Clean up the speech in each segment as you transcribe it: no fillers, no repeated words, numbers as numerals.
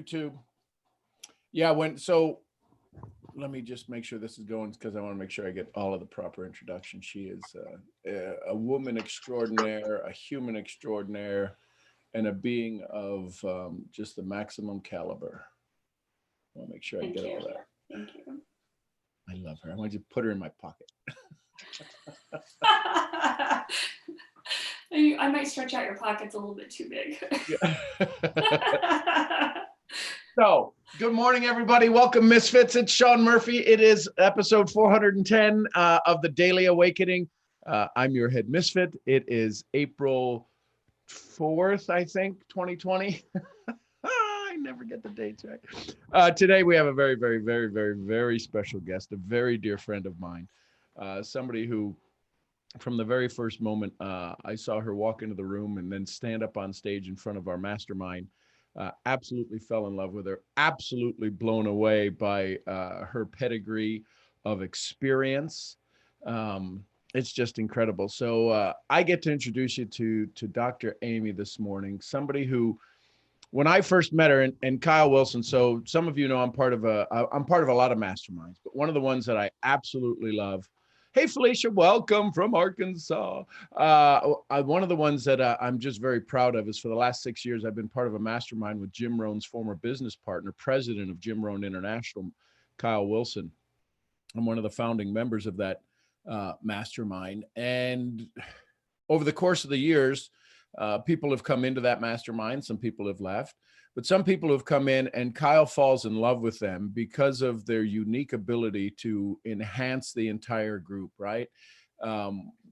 YouTube. Yeah, let me just make sure this is going because I want to make sure I get all of the proper introduction. She is a woman extraordinaire, a human extraordinaire, and a being of just the maximum caliber. I want to make sure I get all that. Thank you. I love her. I want to put her in my pocket. I might stretch out your pockets a little bit too big. So, good morning, everybody. Welcome, Misfits. It's Sean Murphy. It is episode 410 of the Daily Awakening. I'm your head misfit. It is April 4th, I think, 2020. I never get the dates right. Today, we have a very, very, very, very, very special guest, a very dear friend of mine, somebody who, from the very first moment, I saw her walk into the room and then stand up on stage in front of our mastermind. Absolutely fell in love with her, absolutely blown away by her pedigree of experience. It's just incredible. So I get to introduce you to Dr. Amy this morning, somebody who, when I first met her, and Kyle Wilson, so some of you know I'm part of a lot of masterminds, but one of the ones that I absolutely love. Hey, Felicia, welcome from Arkansas. One of the ones that I'm just very proud of is for the last 6 years, I've been part of a mastermind with Jim Rohn's former business partner, president of Jim Rohn International, Kyle Wilson. I'm one of the founding members of that mastermind. And over the course of the years, people have come into that mastermind. Some people have left. But some people have come in and Kyle falls in love with them because of their unique ability to enhance the entire group, right?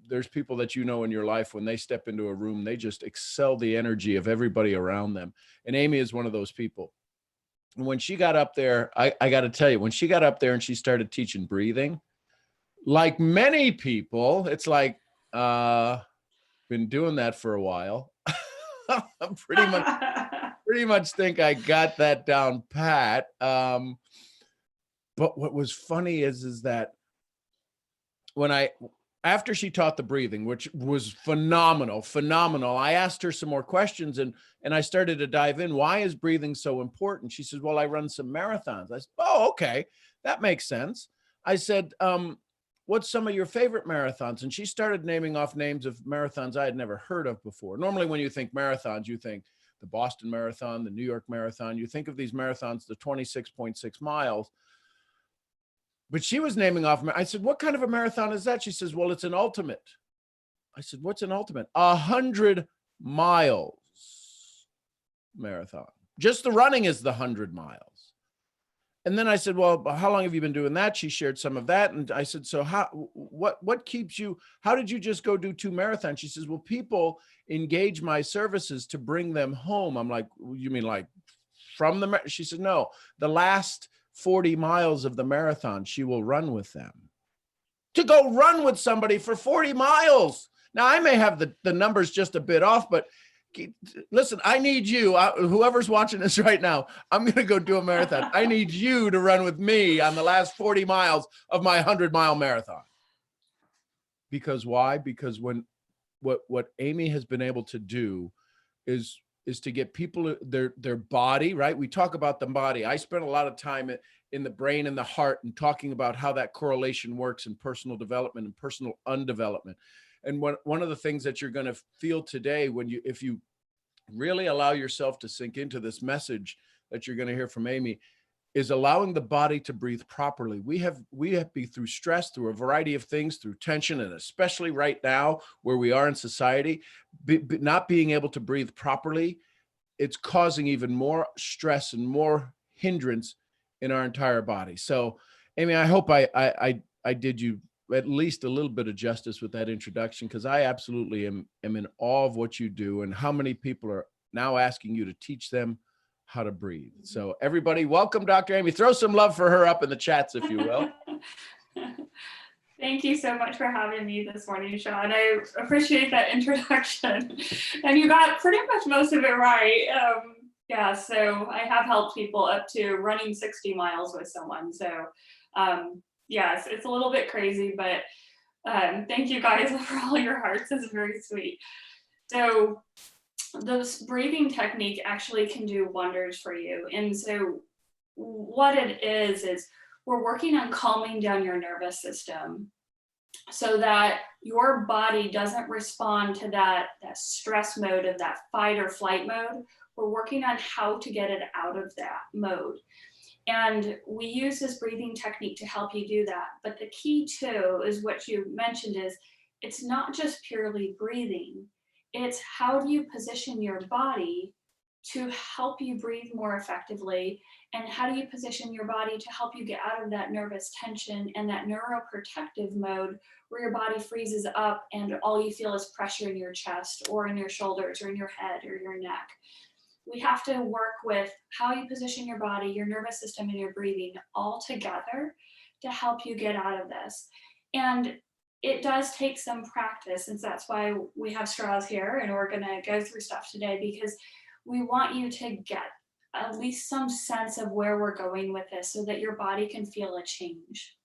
There's people that you know in your life, when they step into a room, they just excel the energy of everybody around them. And Amy is one of those people. And when she got up there, I got to tell you, when she got up there and she started teaching breathing, like many people, it's like, been doing that for a while. I'm pretty much think I got that down pat. But what was funny is that after she taught the breathing, which was phenomenal, I asked her some more questions and I started to dive in. Why is breathing so important? She says, well, I run some marathons. I said, oh, okay. That makes sense. I said, what's some of your favorite marathons? And she started naming off names of marathons I had never heard of before. Normally, when you think marathons, you think the Boston Marathon, the New York Marathon. You think of these marathons, the 26.6 miles. But she was naming off. I said, what kind of a marathon is that? She says, well, it's an ultimate. I said, what's an ultimate? 100 miles marathon. Just the running is the 100 miles. And then I said, well, how long have you been doing that? She shared some of that. And I said, so what keeps you, how did you just go do 2 marathons? She says, well, people engage my services to bring them home. I'm like, you mean like from the, she said, no, the last 40 miles of the marathon, she will run with them. To go run with somebody for 40 miles. Now I may have the numbers just a bit off, but listen, I need you, whoever's watching this right now, I'm going to go do a marathon. I need you to run with me on the last 40 miles of my 100-mile marathon. Because why? Because what Amy has been able to do is to get people their body, right? We talk about the body. I spent a lot of time in the brain and the heart and talking about how that correlation works in personal development and personal undevelopment. And one of the things that you're going to feel today if you really allow yourself to sink into this message that you're going to hear from Amy, is allowing the body to breathe properly. We have been through stress, through a variety of things, through tension, and especially right now where we are in society, not being able to breathe properly, it's causing even more stress and more hindrance in our entire body. So, Amy, I hope I did you at least a little bit of justice with that introduction, because I absolutely am in awe of what you do and how many people are now asking you to teach them how to breathe. So everybody, welcome Dr. Amy. Throw some love for her up in the chats, if you will. Thank you so much for having me this morning, Sean. I appreciate that introduction. And you got pretty much most of it right. Yeah, so I have helped people up to running 60 miles with someone. So yes, it's a little bit crazy, but thank you guys for all your hearts. It's very sweet. So this breathing technique actually can do wonders for you. And so what it is we're working on calming down your nervous system so that your body doesn't respond to that stress mode of that fight or flight mode. We're working on how to get it out of that mode. And we use this breathing technique to help you do that. But the key too is what you mentioned is it's not just purely breathing. It's how do you position your body to help you breathe more effectively, and how do you position your body to help you get out of that nervous tension and that neuroprotective mode where your body freezes up and all you feel is pressure in your chest or in your shoulders or in your head or your neck. We have to work with how you position your body, your nervous system, and your breathing all together to help you get out of this. And it does take some practice, and that's why we have straws here and we're going to go through stuff today, because we want you to get at least some sense of where we're going with this so that your body can feel a change.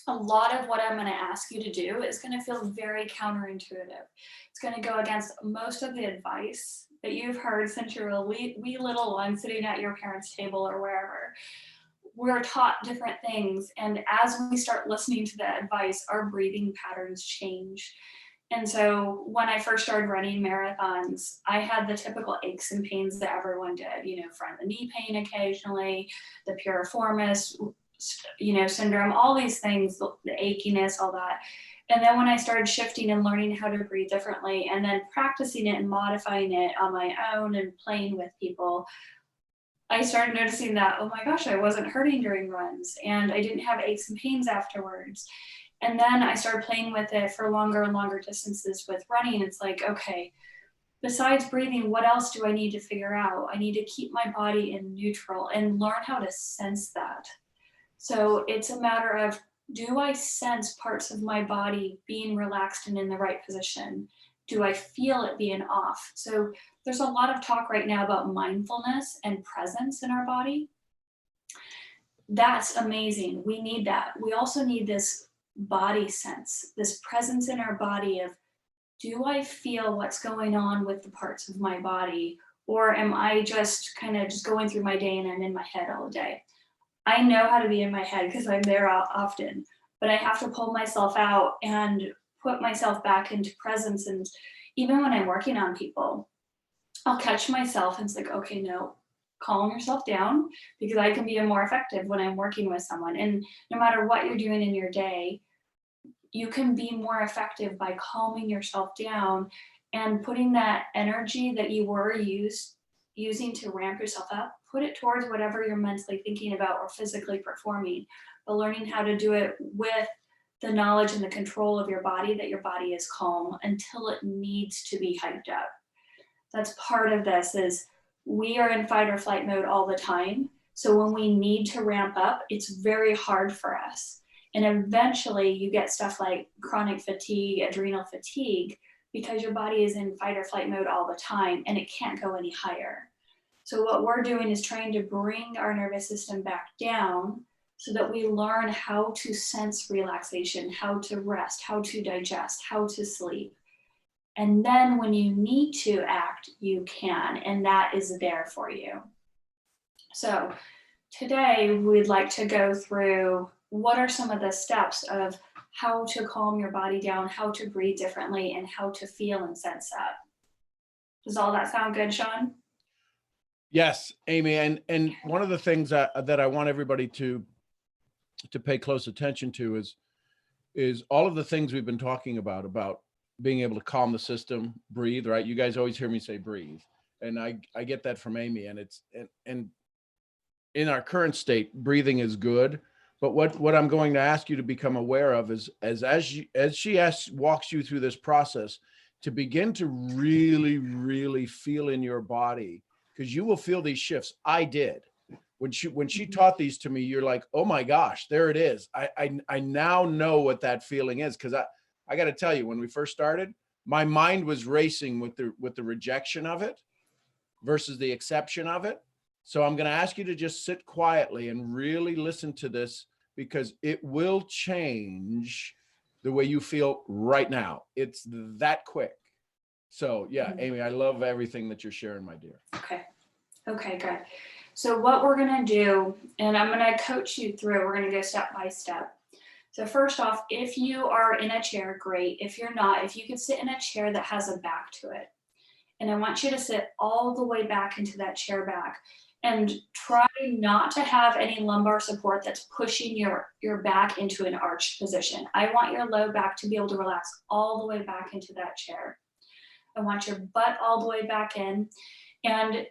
A lot of what I'm going to ask you to do is going to feel very counterintuitive. It's going to go against most of the advice that you've heard since you're a wee little one sitting at your parents' table or wherever. We're taught different things, and as we start listening to that advice, our breathing patterns change. And so when I first started running marathons, I had the typical aches and pains that everyone did, front of the knee pain occasionally, the piriformis, syndrome, all these things, the achiness, all that. And then when I started shifting and learning how to breathe differently and then practicing it and modifying it on my own and playing with people, I started noticing that, oh my gosh, I wasn't hurting during runs and I didn't have aches and pains afterwards. And then I started playing with it for longer and longer distances with running. It's like, okay, besides breathing, what else do I need to figure out? I need to keep my body in neutral and learn how to sense that. So it's a matter of, do I sense parts of my body being relaxed and in the right position? Do I feel it being off? So there's a lot of talk right now about mindfulness and presence in our body. That's amazing. We need that. We also need this body sense, this presence in our body of, do I feel what's going on with the parts of my body? Or am I just kind of just going through my day and I'm in my head all day? I know how to be in my head because I'm there often, but I have to pull myself out and put myself back into presence. And even when I'm working on people, I'll catch myself and it's like, okay, no, calm yourself down, because I can be more effective when I'm working with someone. And no matter what you're doing in your day, you can be more effective by calming yourself down and putting that energy that you were using to ramp yourself up, put it towards whatever you're mentally thinking about or physically performing, but learning how to do it with the knowledge and the control of your body, that your body is calm until it needs to be hyped up. That's part of this, is we are in fight or flight mode all the time. So when we need to ramp up, it's very hard for us. And eventually you get stuff like chronic fatigue, adrenal fatigue, because your body is in fight or flight mode all the time and it can't go any higher. So what we're doing is trying to bring our nervous system back down so that we learn how to sense relaxation, how to rest, how to digest, how to sleep. And then when you need to act, you can, and that is there for you. So today we'd like to go through what are some of the steps of how to calm your body down, how to breathe differently, and how to feel and sense that. Does all that sound good, Sean? Yes, Amy. And one of the things that I want everybody to pay close attention to is all of the things we've been talking about being able to calm the system, breathe, right? You guys always hear me say breathe. And I get that from Amy, and and in our current state, breathing is good. But what I'm going to ask you to become aware of is as she walks you through this process, to begin to really, really feel in your body, because you will feel these shifts. I did. When she taught these to me, you're like, oh my gosh, there it is. I now know what that feeling is. Because I got to tell you, when we first started, my mind was racing with the rejection of it versus the acceptance of it. So I'm going to ask you to just sit quietly and really listen to this, because it will change the way you feel right now. It's that quick. So yeah, Amy, I love everything that you're sharing, my dear. Okay. Okay, good. So what we're gonna do, and I'm gonna coach you through, we're gonna go step by step. So first off, if you are in a chair, great. If you're not, if you could sit in a chair that has a back to it. And I want you to sit all the way back into that chair back and try not to have any lumbar support that's pushing your back into an arched position. I want your low back to be able to relax all the way back into that chair. I want your butt all the way back in. And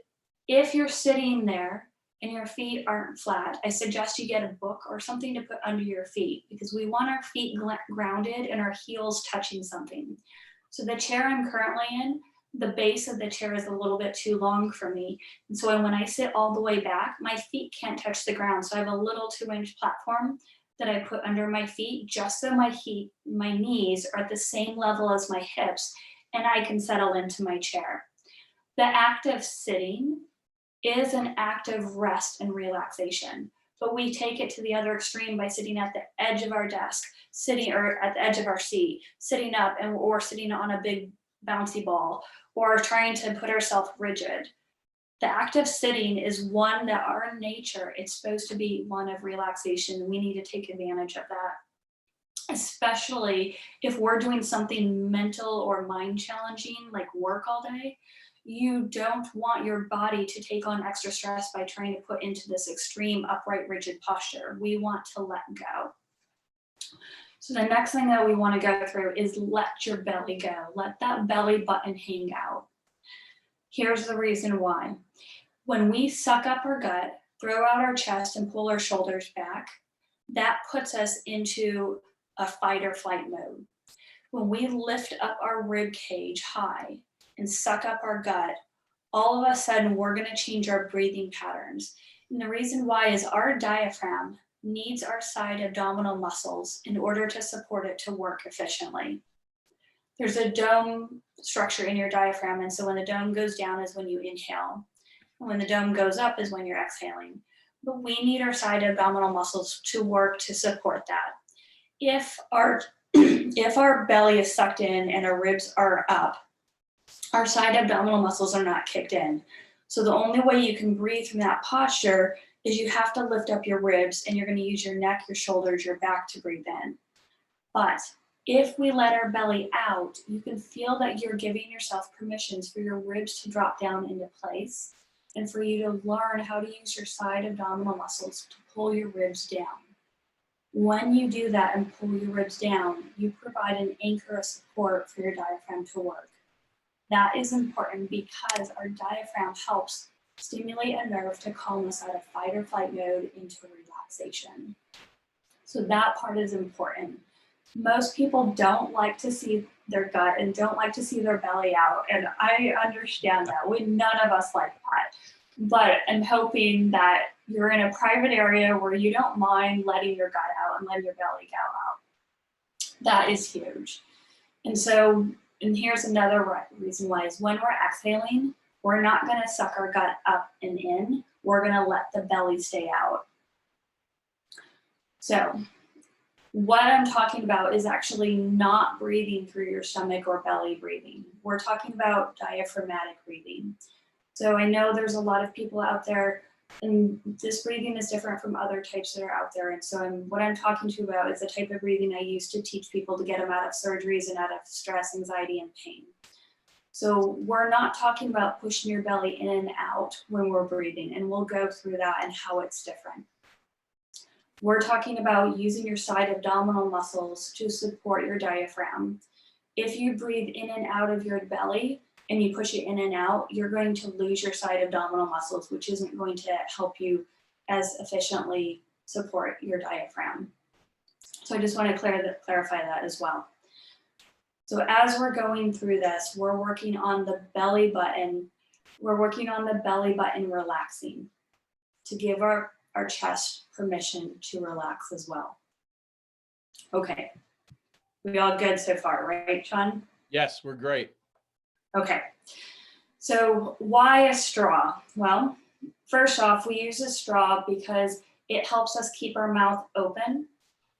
if you're sitting there and your feet aren't flat, I suggest you get a book or something to put under your feet because we want our feet grounded and our heels touching something. So the chair I'm currently in, the base of the chair is a little bit too long for me. And so when I sit all the way back, my feet can't touch the ground. So I have a little 2-inch platform that I put under my feet just so my knees are at the same level as my hips and I can settle into my chair. The act of sitting is an act of rest and relaxation, but we take it to the other extreme by sitting at the edge of our desk, sitting or at the edge of our seat, sitting up or sitting on a big bouncy ball, or trying to put ourselves rigid. The act of sitting is one that our nature, it's supposed to be one of relaxation. We need to take advantage of that, especially if we're doing something mental or mind challenging, like work all day. You don't want your body to take on extra stress by trying to put into this extreme upright, rigid posture. We want to let go. So the next thing that we want to go through is let your belly go. Let that belly button hang out. Here's the reason why. When we suck up our gut, throw out our chest and pull our shoulders back, that puts us into a fight or flight mode. When we lift up our rib cage high and suck up our gut, all of a sudden we're going to change our breathing patterns. And the reason why is our diaphragm needs our side abdominal muscles in order to support it to work efficiently. There's a dome structure in your diaphragm, and so when the dome goes down is when you inhale. And when the dome goes up is when you're exhaling. But we need our side abdominal muscles to work to support that. If our belly is sucked in and our ribs are up, our side abdominal muscles are not kicked in. So the only way you can breathe from that posture is you have to lift up your ribs and you're going to use your neck, your shoulders, your back to breathe in. But if we let our belly out, you can feel that you're giving yourself permissions for your ribs to drop down into place and for you to learn how to use your side abdominal muscles to pull your ribs down. When you do that and pull your ribs down, you provide an anchor of support for your diaphragm to work. That is important because our diaphragm helps stimulate a nerve to calm us out of fight or flight mode into relaxation. So that part is important. Most people don't like to see their gut and don't like to see their belly out. And I understand that. None of us like that. But I'm hoping that you're in a private area where you don't mind letting your gut out and letting your belly go out. That is huge. And here's another reason why is when we're exhaling, we're not going to suck our gut up and in. We're going to let the belly stay out. So what I'm talking about is actually not breathing through your stomach or belly breathing. We're talking about diaphragmatic breathing. So I know there's a lot of people out there, and this breathing is different from other types that are out there. And so what I'm talking to you about is the type of breathing I used to teach people to get them out of surgeries and out of stress, anxiety, and pain. So we're not talking about pushing your belly in and out when we're breathing, and we'll go through that and how it's different. We're talking about using your side abdominal muscles to support your diaphragm. If you breathe in and out of your belly and you push it in and out, you're going to lose your side abdominal muscles, which isn't going to help you as efficiently support your diaphragm. So I just want to clarify that as well. So as we're going through this, we're working on the belly button. We're working on the belly button relaxing to give our chest permission to relax as well. Okay, we all good so far, right, Sean? Yes, we're great. Okay, so why a straw? Well, first off, we use a straw because it helps us keep our mouth open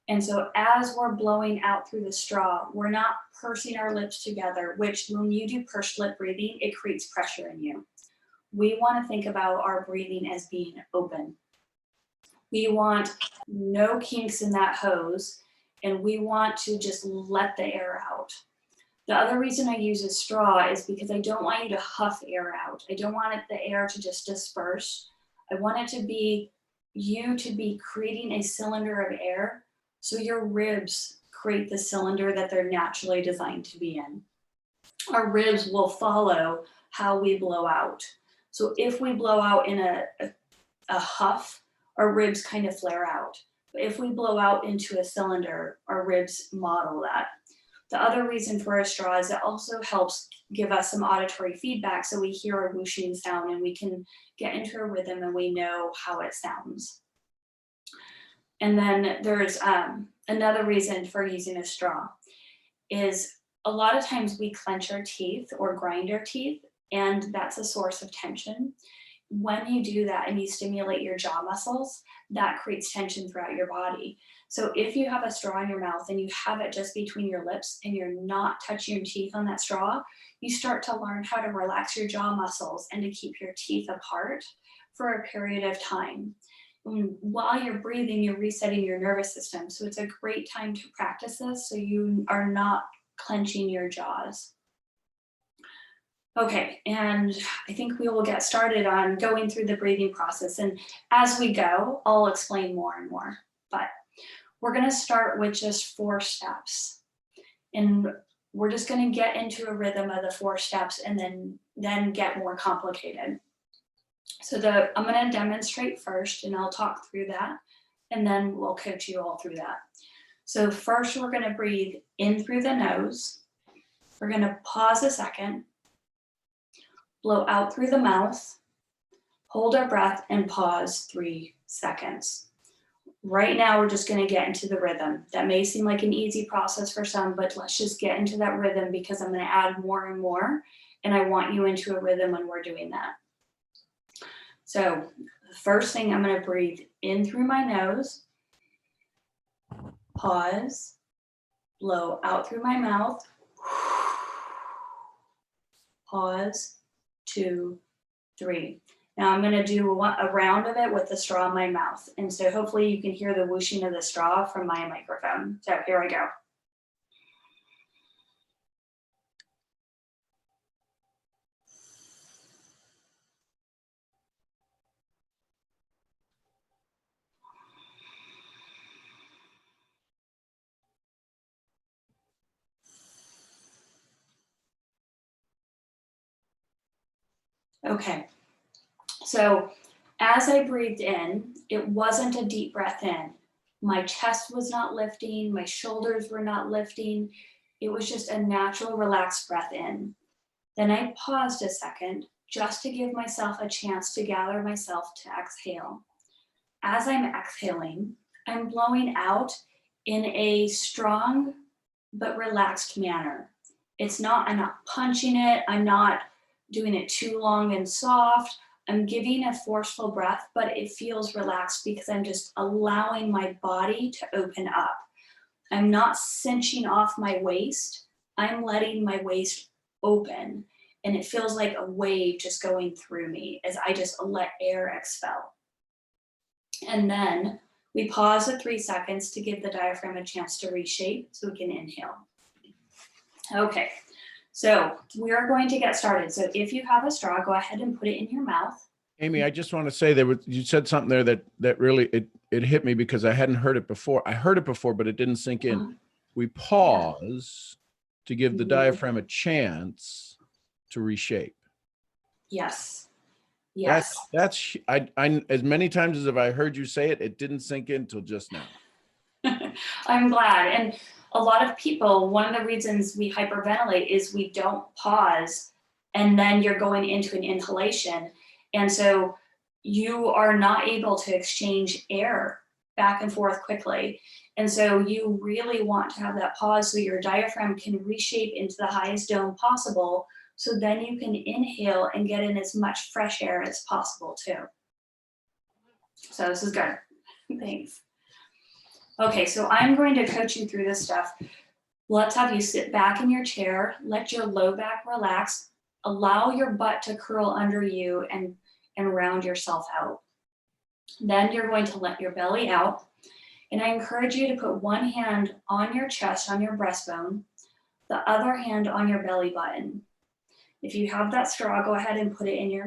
And so as we're blowing out through the straw, we're not pursing our lips together, which when you do pursed lip breathing, it creates pressure in you. We want to think about our breathing as being open. We want no kinks in that hose, and we want to just let the air out. The other reason I use a straw is because I don't want you to huff air out. I don't want the air to just disperse. I want it to be you to be creating a cylinder of air, so your ribs create the cylinder that they're naturally designed to be in. Our ribs will follow how we blow out. So if we blow out in a huff, our ribs kind of flare out. But if we blow out into a cylinder, our ribs model that. The other reason for a straw is it also helps give us some auditory feedback, so we hear a whooshing sound and we can get into a rhythm and we know how it sounds. And then there's another reason for using a straw is a lot of times we clench our teeth or grind our teeth, and that's a source of tension. When you do that and you stimulate your jaw muscles, that creates tension throughout your body. So if you have a straw in your mouth and you have it just between your lips and you're not touching your teeth on that straw, you start to learn how to relax your jaw muscles and to keep your teeth apart for a period of time. While you're breathing, you're resetting your nervous system. So it's a great time to practice this so you are not clenching your jaws. Okay, and I think we will get started on going through the breathing process. And as we go, I'll explain more and more. But we're going to start with just 4 steps. And we're just going to get into a rhythm of the 4 steps and then get more complicated. So I'm going to demonstrate first, and I'll talk through that, and then we'll coach you all through that. So first, we're going to breathe in through the nose. We're going to pause a second, blow out through the mouth, hold our breath, and pause 3 seconds. Right now, we're just going to get into the rhythm. That may seem like an easy process for some, but let's just get into that rhythm because I'm going to add more and more, and I want you into a rhythm when we're doing that. So the first thing, I'm going to breathe in through my nose, pause, blow out through my mouth, pause, 2, 3. Now I'm going to do a round of it with the straw in my mouth. And so hopefully you can hear the whooshing of the straw from my microphone. So here I go. Okay, so as I breathed in, it wasn't a deep breath in. My chest was not lifting, my shoulders were not lifting. It was just a natural, relaxed breath in. Then I paused a second just to give myself a chance to gather myself to exhale. As I'm exhaling, I'm blowing out in a strong but relaxed manner. I'm not punching it, I'm not doing it too long and soft. I'm giving a forceful breath, but it feels relaxed because I'm just allowing my body to open up. I'm not cinching off my waist. I'm letting my waist open, and it feels like a wave just going through me as I just let air expel. And then we pause at 3 seconds to give the diaphragm a chance to reshape so we can inhale. Okay. So we are going to get started. So if you have a straw, go ahead and put it in your mouth. Amy, I just want to say you said something there that really it hit me because I hadn't heard it before. I heard it before, but it didn't sink in. We pause to give the diaphragm a chance to reshape. Yes. Yes. That's I as many times as have I heard you say it, it didn't sink in till just now. I'm glad. And a lot of people, one of the reasons we hyperventilate is we don't pause, and then you're going into an inhalation. And so you are not able to exchange air back and forth quickly. And so you really want to have that pause so your diaphragm can reshape into the highest dome possible. So then you can inhale and get in as much fresh air as possible too. So this is good. Thanks. Okay, so I'm going to coach you through this stuff. Let's have you sit back in your chair, let your low back relax, allow your butt to curl under you and round yourself out. Then you're going to let your belly out. And I encourage you to put one hand on your chest, on your breastbone, the other hand on your belly button. If you have that straw, go ahead and put it in your mouth.